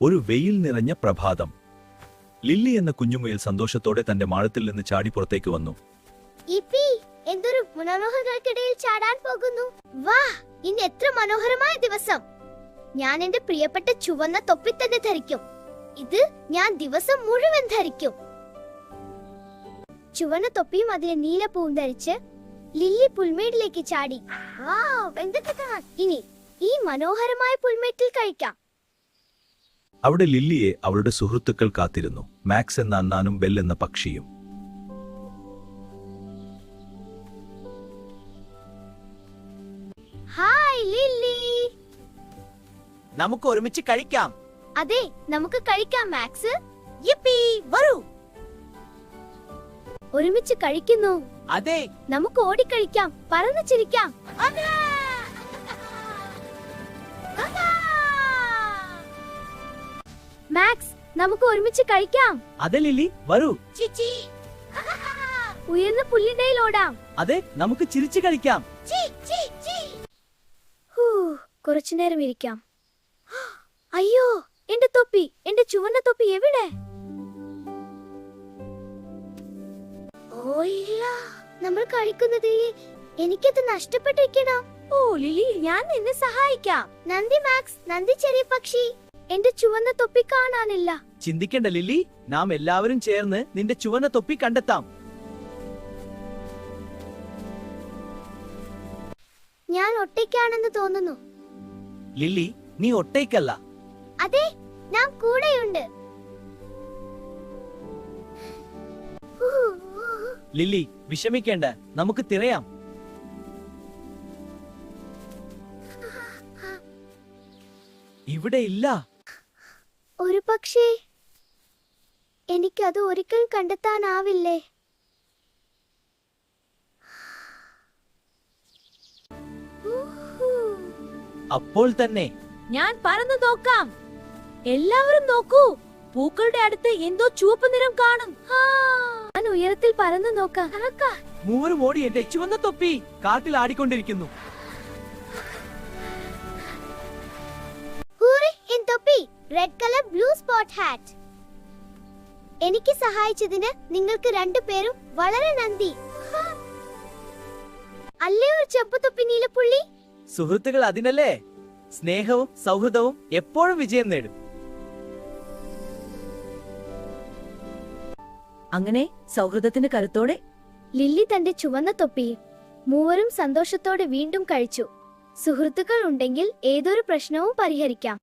ഒരു വെയിൽ നിറഞ്ഞ പ്രഭാതം. ലില്ലി എന്ന കുഞ്ഞുമുയൽ സന്തോഷത്തോടെ തന്റെ മാളത്തിൽ നിന്ന് ചാടി പുറത്തേക്ക് വന്നു. എന്തൊരു മനോഹരങ്ങൾക്കിടയിൽ ചാടാൻ പോകുന്നു. വാ, ഇന്ന് എത്ര മനോഹരമായ ദിവസം. ഞാൻ എന്റെ പ്രിയപ്പെട്ട ചുവന്ന തൊപ്പി തന്നെ ധരിക്കും. ഇത് ഞാൻ ദിവസം മുഴുവൻ ധരിക്കും. ചുവന്ന തൊപ്പിയും അതിലെ നീലപ്പൂവും ധരിച്ച് ലില്ലി പുൽമേടിലേക്ക് ചാടി. ഇനി ഈ മനോഹരമായ പുൽമേട്ടിൽ കഴിക്കാം. അവിടെ ലില്ലിയെ അവളുടെ സുഹൃത്തുക്കൾ കാത്തിരുന്നു. മാക്സ് എന്ന അണ്ണാനും ബെൽ എന്ന പക്ഷിയും. Hi lily. നമുക്ക് ഒരുമിച്ച് കഴിക്കാം. അതെ, നമുക്ക് കഴിക്കാം മാക്സ്. വരൂ. ഒരുമിച്ച് കഴിക്കുന്നു. അതെ, നമുക്ക് ഓടിക്കളിക്കാം, പറന്നു ചിരിക്കാം. മാക്സ്, നമുക്ക് ഒരുമിച്ച് കഴിക്കാം. അതെ ലില്ലി, വരൂ. ഉയർന്ന പുല്ലിടയിൽ ഓടാം. അതെ, നമുക്ക് ചിരിച്ചു കളിക്കാം. കുറച്ചുനേരം ഇരിക്കാം. അയ്യോ, എന്റെ തൊപ്പി, എന്റെ ചുവന്ന തൊപ്പി എവിടെ? ഓ ഇല്ല, നമ്മൾ കഴിക്കുന്നത് എനിക്കത് നഷ്ടപ്പെട്ടിരിക്കണം. ഓ ലിലി, ഞാൻ നിന്നെ സഹായിക്കാം. നന്ദി മാക്സ്, നന്ദി ചെറിയ പക്ഷി. എന്റെ ചുവന്ന തൊപ്പി കാണാനില്ല. ചിന്തിക്കേണ്ട ലില്ലി, നാം എല്ലാവരും ചേർന്ന് നിന്റെ ചുവന്ന തൊപ്പി കണ്ടെത്താം. ഞാൻ ഒറ്റയ്ക്കാണെന്ന് തോന്നുന്നു. ലില്ലി, നീ ഒറ്റയ്ക്കല്ല. അതെ, ഞാൻ കൂടെയുണ്ട്. ലില്ലി, വിഷമിക്കേണ്ട, നമുക്ക് തിരയാം. ഇവിടെ ഇല്ല. ഒരു പക്ഷേ എനിക്കത് ഒരിക്കൽ കണ്ടെത്താനാവില്ലേ? അപ്പോൾ തന്നെ ഞാൻ പറന്നു നോക്കാം. എല്ലാവരും നോക്കൂ, പൂക്കളുടെ അടുത്ത് എന്തോ ചുവപ്പ് നിറം കാണും. ഞാൻ ഉയരത്തിൽ പറന്നു നോക്കാം. മൂവരും ഓടി എന്റെ ചുവന്ന തൊപ്പി കാട്ടിൽ ആടിക്കൊണ്ടിരിക്കുന്നു. Red colour blue spot hat. എനിക്ക് സഹായിച്ചതിന് നിങ്ങൾക്ക് രണ്ടുപേരും വളരെ നന്ദി. അല്ലേ ഒരു ചെമ്പുതൊപ്പി നീലപ്പുള്ളി? സുഹൃത്തുക്കൾ അതിനല്ലേ. സ്നേഹവും സൗഹൃദവും എപ്പോഴും വിജയം നേടും. അങ്ങനെ സൗഹൃദത്തിന്റെ കരുത്തോടെ ലില്ലി തന്റെ ചുവന്ന തൊപ്പി മൂവരും സന്തോഷത്തോടെ വീണ്ടും കഴിച്ചു. സുഹൃത്തുക്കൾ ഉണ്ടെങ്കിൽ ഏതൊരു പ്രശ്നവും പരിഹരിക്കാം.